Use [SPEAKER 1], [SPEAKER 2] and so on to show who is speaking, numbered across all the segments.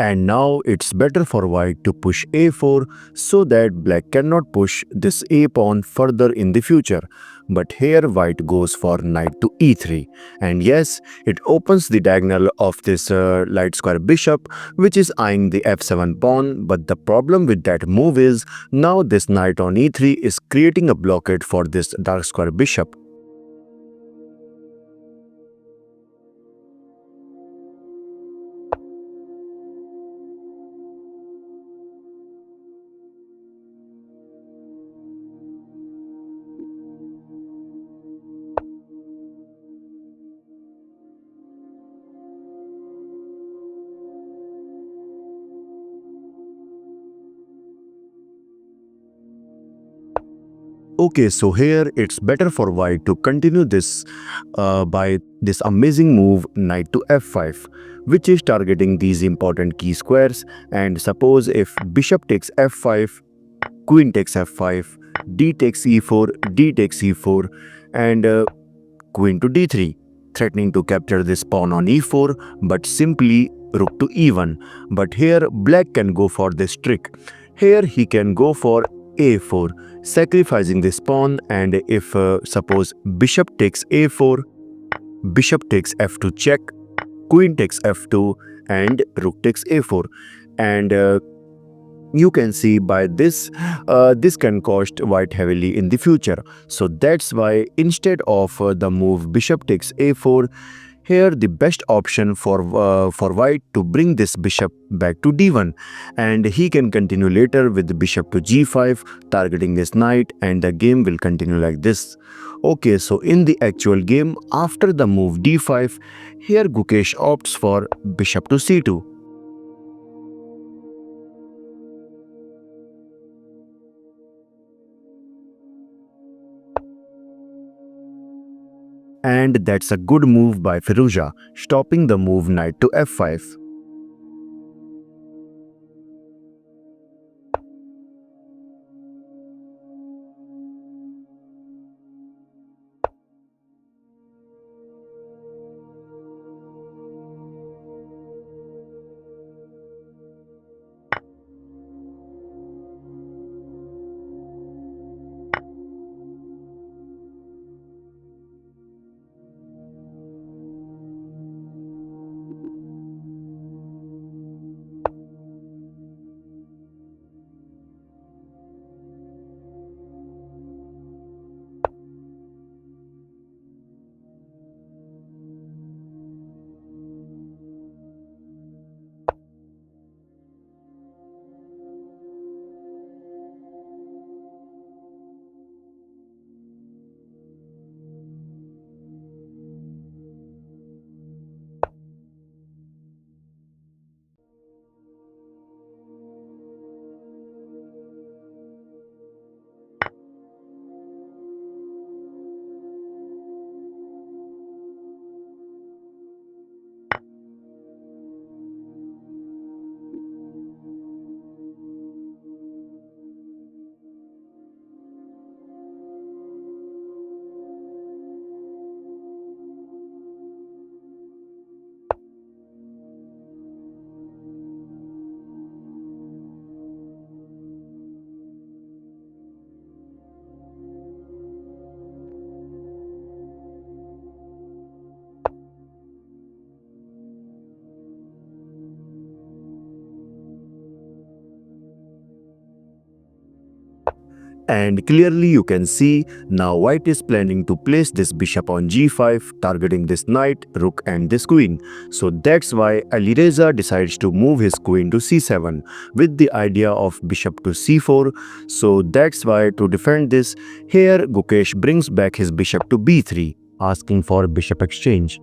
[SPEAKER 1] And now it's better for white to push a4 so that black cannot push this a pawn further in the future. But here white goes for knight to e3. And yes, it opens the diagonal of this light square bishop, which is eyeing the f7 pawn. But the problem with that move is now this knight on e3 is creating a blockade for this dark square bishop. Okay, so here it's better for white to continue this by this amazing move knight to f5, which is targeting these important key squares. And suppose if bishop takes f5, queen takes f5, d takes e4, d takes e4, and queen to d3, threatening to capture this pawn on e4, but simply rook to e1. But here black can go for this trick. Here he can go for a4, sacrificing this pawn, and if suppose bishop takes a4, bishop takes f2 check, queen takes f2, and rook takes a4. And you can see by this this can cost white heavily in the future. So that's why instead of the move bishop takes a4, here the best option for white to bring this bishop back to d1, and he can continue later with the bishop to g5 targeting this knight, and the game will continue like this. Okay, so in the actual game after the move d5, here Gukesh opts for bishop to c2. And that's a good move by Firouzja, stopping the move knight to f5. And clearly you can see now white is planning to place this bishop on g5, targeting this knight, rook and this queen. So that's why Alireza decides to move his queen to c7 with the idea of bishop to c4. So that's why to defend this, here Gukesh brings back his bishop to b3, asking for bishop exchange.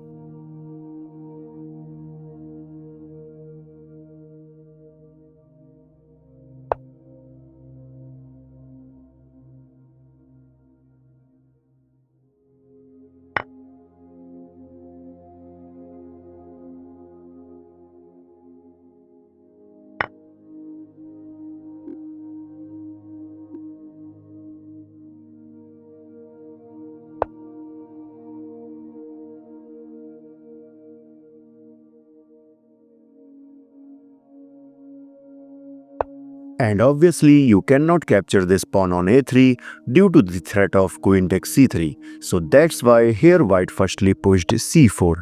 [SPEAKER 1] And obviously, you cannot capture this pawn on a3 due to the threat of queen takes c3. So that's why here white firstly pushed c4.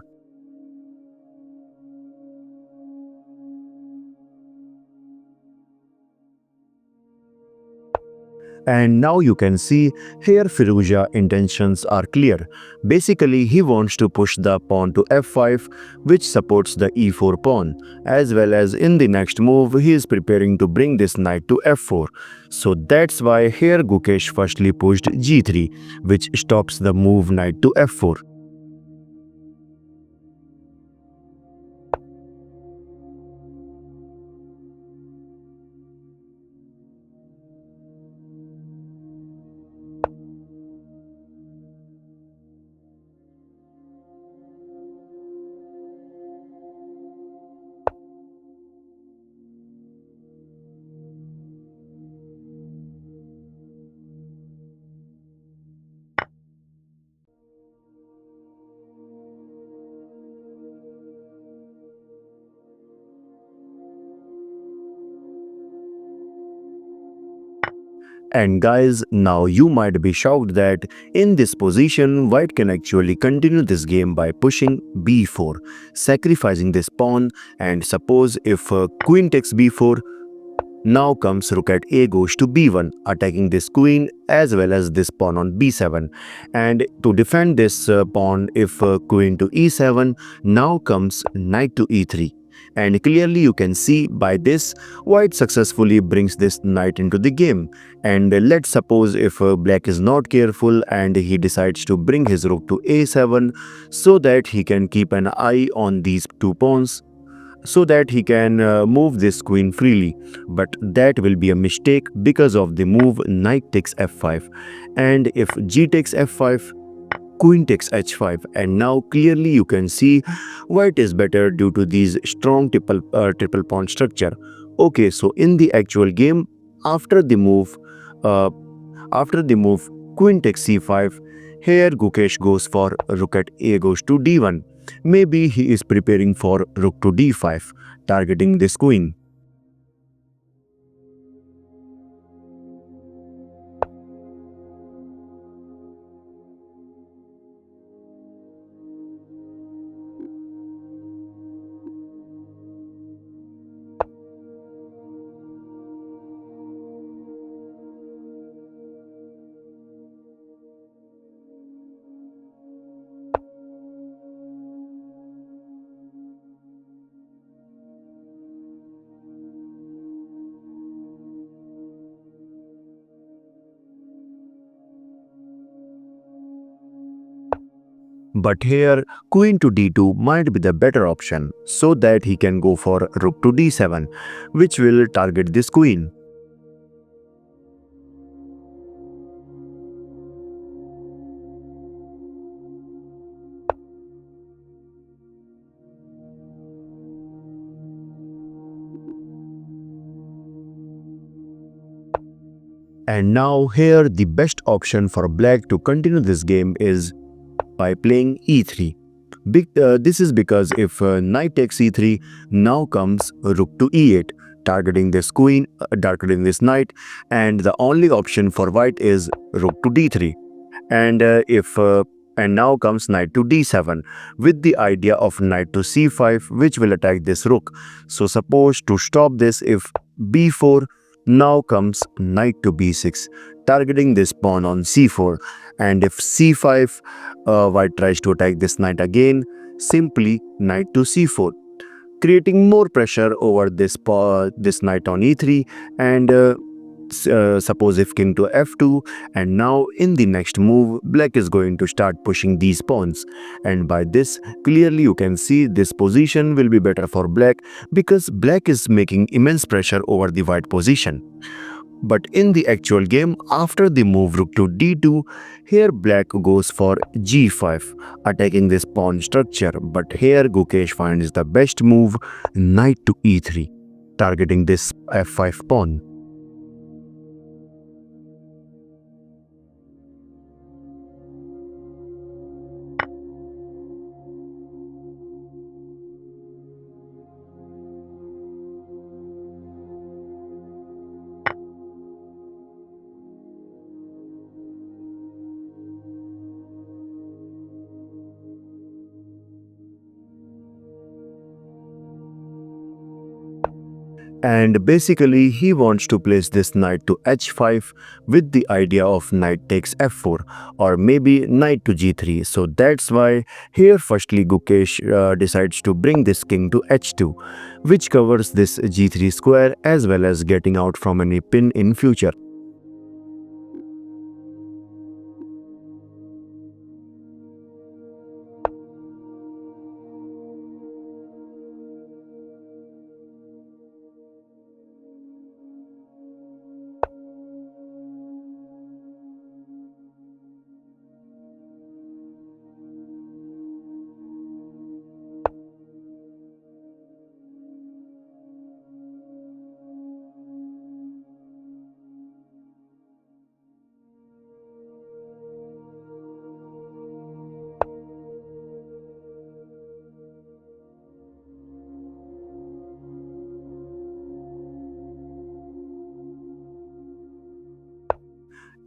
[SPEAKER 1] And now you can see here Firouzja intentions are clear. Basically, he wants to push the pawn to f5, which supports the e4 pawn, as well as in the next move he is preparing to bring this knight to f4. So that's why here Gukesh firstly pushed g3, which stops the move knight to f4. And guys, now you might be shocked that in this position, white can actually continue this game by pushing b4, sacrificing this pawn, and suppose if queen takes b4, now comes rook at a goes to b1, attacking this queen as well as this pawn on b7. And to defend this pawn, if queen to e7, now comes knight to e3. And clearly you can see by this, white successfully brings this knight into the game. And let's suppose if black is not careful and he decides to bring his rook to a7 so that he can keep an eye on these two pawns, so that he can move this queen freely. But that will be a mistake because of the move knight takes f5. And if g takes f5, queen takes h5, and now clearly you can see white is better due to these strong triple pawn structure. Okay, so in the actual game, after the move uh, after the move queen takes c5, here Gukesh goes for rook at a goes to d1. Maybe he is preparing for rook to d5, targeting this queen. But here, queen to d2 might be the better option, so that he can go for rook to d7, which will target this queen. And now here the best option for black to continue this game is by playing e3. This is because if knight takes e3, now comes rook to e8, targeting this queen, targeting this knight, and the only option for white is rook to d3. And if and now comes knight to d7 with the idea of knight to c5, which will attack this rook. So suppose to stop this, if b4, now comes knight to b6, targeting this pawn on c4. And if c5, white tries to attack this knight again, simply knight to c4, creating more pressure over this knight on e3. And suppose if king to f2, and now in the next move black is going to start pushing these pawns. And by this, clearly you can see this position will be better for black, because black is making immense pressure over the white position. But in the actual game, after the move rook to d2, here black goes for g5, attacking this pawn structure. But here Gukesh finds the best move, knight to e3, targeting this f5 pawn. And basically, he wants to place this knight to h5 with the idea of knight takes f4 or maybe knight to g3. So that's why here firstly Gukesh decides to bring this king to h2, which covers this g3 square as well as getting out from any pin in future.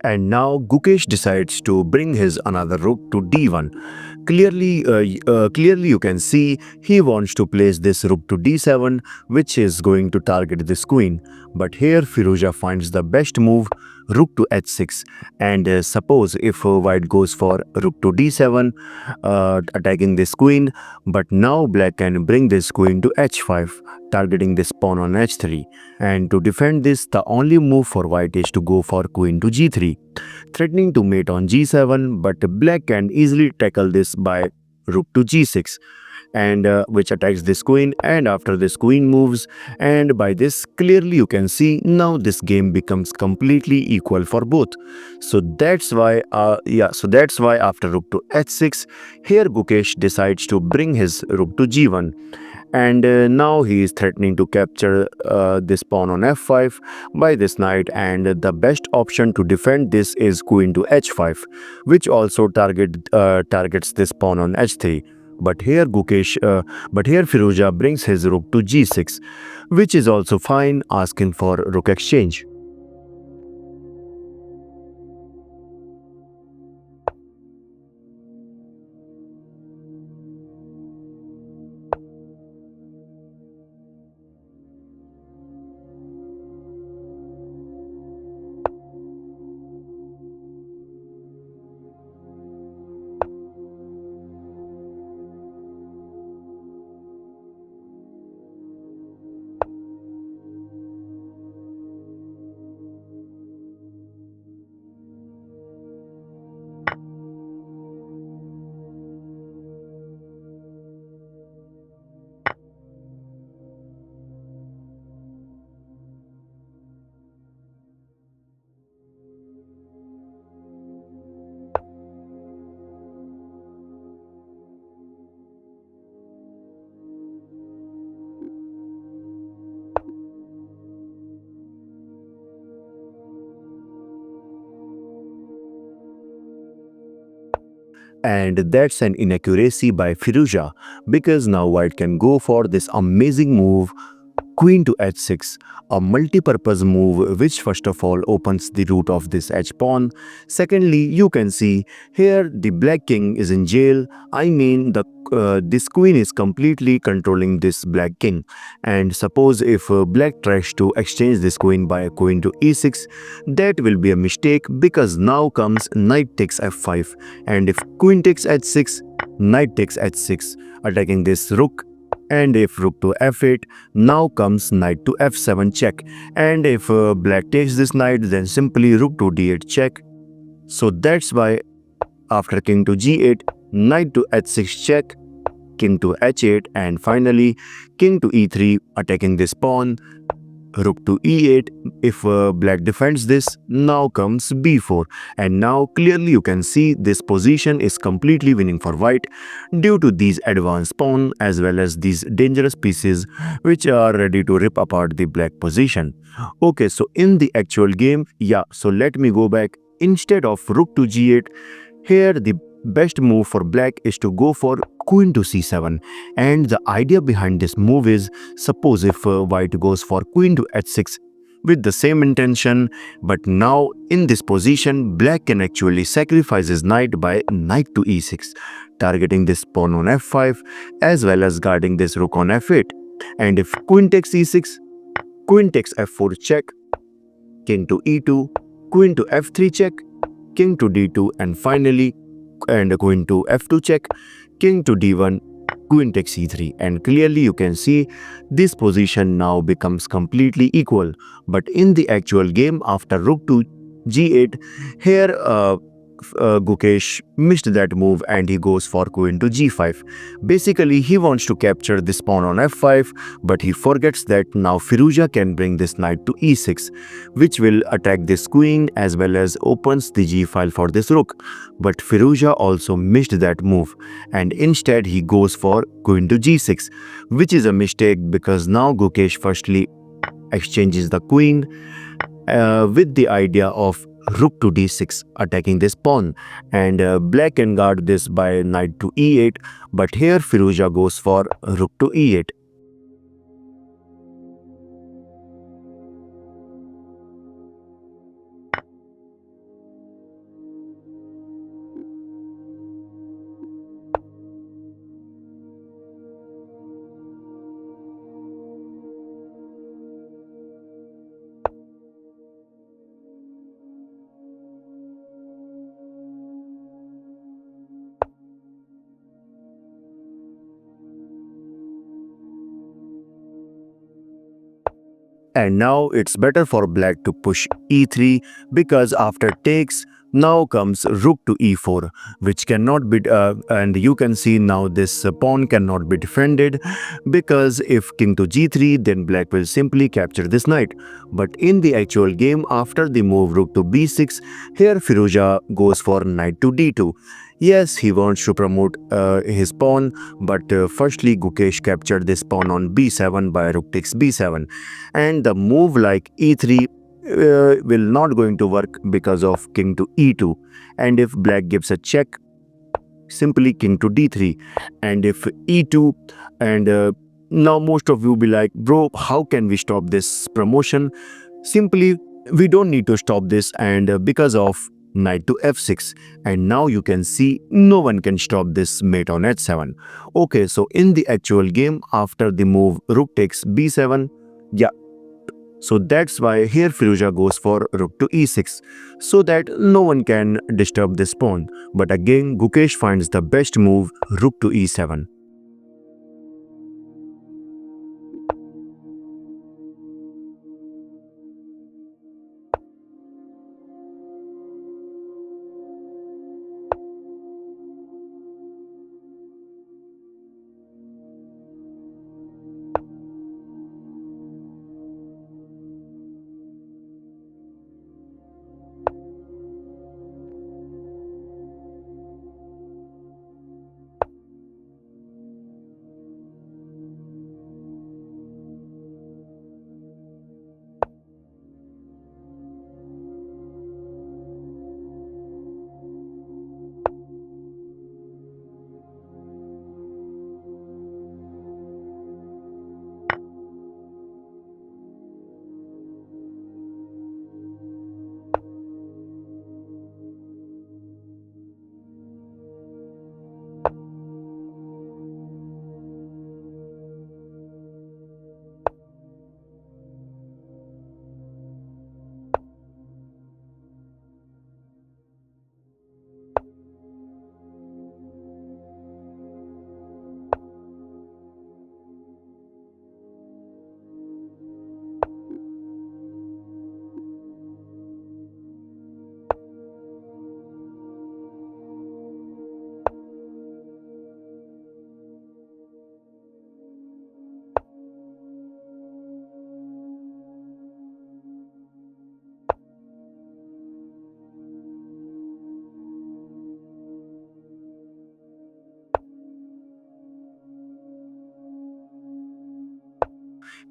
[SPEAKER 1] And now Gukesh decides to bring his another rook to d1. Clearly you can see he wants to place this rook to d7, which is going to target this queen. But here Firouzja finds the best move, rook to h6. And suppose if white goes for rook to d7, attacking this queen, but now black can bring this queen to h5, targeting this pawn on h3. And to defend this, the only move for white is to go for queen to g3, threatening to mate on g7, but black can easily tackle this by rook to g6, and which attacks this queen. And after this queen moves, and by this clearly you can see now this game becomes completely equal for both. So that's why after rook to h6, here Gukesh decides to bring his rook to g1, and now he is threatening to capture this pawn on f5 by this knight, and the best option to defend this is queen to h5, which also targets this pawn on h3. But here Firouzja brings his rook to g6, which is also fine, asking for rook exchange. And that's an inaccuracy by Firouzja, because now white can go for this amazing move, queen to h6, a multi-purpose move which first of all opens the root of this h-pawn. Secondly, you can see here the black king is in jail. I mean this queen is completely controlling this black king. And suppose if black tries to exchange this queen by a queen to e6, that will be a mistake, because now comes knight takes f5, and if queen takes h6, knight takes h6, attacking this rook. And if rook to f8, now comes knight to f7 check. And if black takes this knight, then simply rook to d8 check. So that's why after king to g8, knight to h6 check, king to h8, and finally king to e3, attacking this pawn, rook to e8. If black defends this, now comes b4, and now clearly you can see this position is completely winning for white due to these advanced pawn as well as these dangerous pieces which are ready to rip apart the black position. Okay, so in the actual game, so let me go back. Instead of rook to g8, here the best move for black is to go for queen to c7, and the idea behind this move is, suppose if white goes for queen to h6 with the same intention, but now in this position black can actually sacrifice his knight by knight to e6, targeting this pawn on f5 as well as guarding this rook on f8. And if queen takes e6, queen takes f4 check, king to e2, queen to f3 check, king to d2, and finally queen to f2 check, king to d1, queen takes e3. And clearly you can see this position now becomes completely equal. But in the actual game, after rook to g8, here Gukesh missed that move and he goes for queen to g5. Basically, he wants to capture this pawn on f5, but he forgets that now Firouzja can bring this knight to e6, which will attack this queen as well as opens the g file for this rook. But Firouzja also missed that move, and instead he goes for queen to g6, which is a mistake because now Gukesh firstly exchanges the queen with the idea of rook to d6 attacking this pawn, and black can guard this by knight to e8, but here Firouzja goes for rook to e8. And now it's better for black to push e3 because after takes, now comes rook to e4, which cannot be, and you can see now this pawn cannot be defended because if king to g3, then black will simply capture this knight. But in the actual game, after the move rook to b6, here Firouzja goes for knight to d2. Yes, he wants to promote his pawn, but firstly Gukesh captured this pawn on b7 by rook takes b7, and the move like e3 will not going to work because of king to e2. And if black gives a check, simply king to d3, and if e2, and now most of you will be like, bro, how can we stop this promotion? Simply, we don't need to stop this, and because of knight to f6, and now you can see no one can stop this mate on h7. Okay, so in the actual game, after the move rook takes b7, yeah, so that's why here Firouzja goes for rook to e6, so that no one can disturb this pawn. But again, Gukesh finds the best move, rook to e7.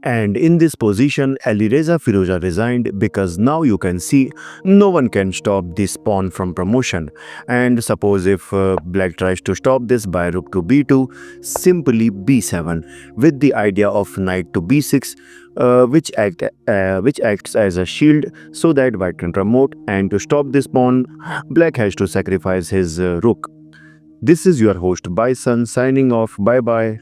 [SPEAKER 1] And in this position, Alireza Firouzja resigned because now you can see no one can stop this pawn from promotion. And suppose if black tries to stop this by rook to b2, simply b7 with the idea of knight to b6, which acts as a shield so that white can promote. And to stop this pawn, black has to sacrifice his rook. This is your host Bison signing off. Bye bye.